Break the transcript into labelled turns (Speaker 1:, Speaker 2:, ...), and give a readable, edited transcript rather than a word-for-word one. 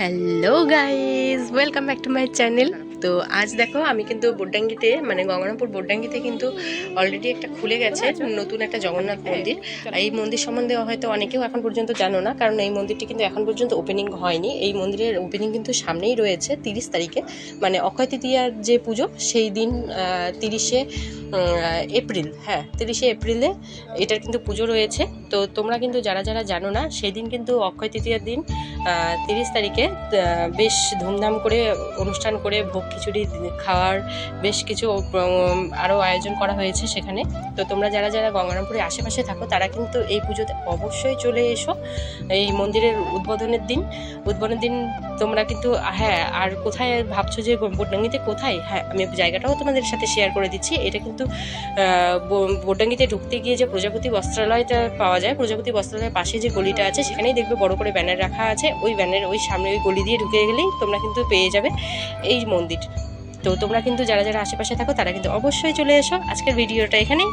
Speaker 1: Hello guys, welcome back to my channel. তো আজ দেখো আমি কিন্তু বোডডাঙ্গিতে মানে গঙ্গারামপুর বোডডাঙ্গিতে কিন্তু অলরেডি একটা খুলে গেছে নতুন একটা জগন্নাথ মন্দির। এই মন্দির সম্বন্ধে হয়তো অনেকেও এখন পর্যন্ত জানো না, কারণ এই মন্দিরটি কিন্তু এখন পর্যন্ত ওপেনিং হয়নি। এই মন্দিরের ওপেনিং কিন্তু সামনেই রয়েছে 30 তারিখে, মানে অক্ষয় তৃতীয়ার যে পুজো সেই দিন 30শে এপ্রিল, হ্যাঁ 30শে এপ্রিলে এটার কিন্তু পুজো রয়েছে। তো তোমরা কিন্তু যারা যারা জানো না, সেই দিন কিন্তু অক্ষয় তৃতীয়ার দিন 30 তারিখে বেশ ধুমধাম করে অনুষ্ঠান করে ভোগ খিচুড়ি খাওয়ার বেশ কিছু আরও আয়োজন করা হয়েছে সেখানে। তো তোমরা যারা যারা গঙ্গারামপুরের আশেপাশে থাকো তারা কিন্তু এই পুজোতে অবশ্যই চলে এসো। এই মন্দিরের উদ্বোধনের দিন তোমরা কিন্তু, হ্যাঁ আর কোথায় ভাবছো যে বোডডাঙ্গিতে কোথায়, হ্যাঁ আমি জায়গাটাও তোমাদের সাথে শেয়ার করে দিচ্ছি। এটা কিন্তু বোডডাঙ্গিতে ঢুকতে গিয়ে যে প্রজাপতি বস্ত্রালয়টা পাওয়া যায়, প্রজাপতি বস্ত্রালয়ের পাশে যে গলিটা আছে সেখানেই দেখবে বড় করে ব্যানার রাখা আছে। ওই ব্যানার ওই সামনে ওই গলি দিয়ে ঢুকে গেলেই তোমরা কিন্তু পেয়ে যাবে এই মন্দির। তো তোমরা কিন্তু যারা যারা আশেপাশে থাকো তারা কিন্তু অবশ্যই চলে এসো। আজকের ভিডিওটা এখানেই।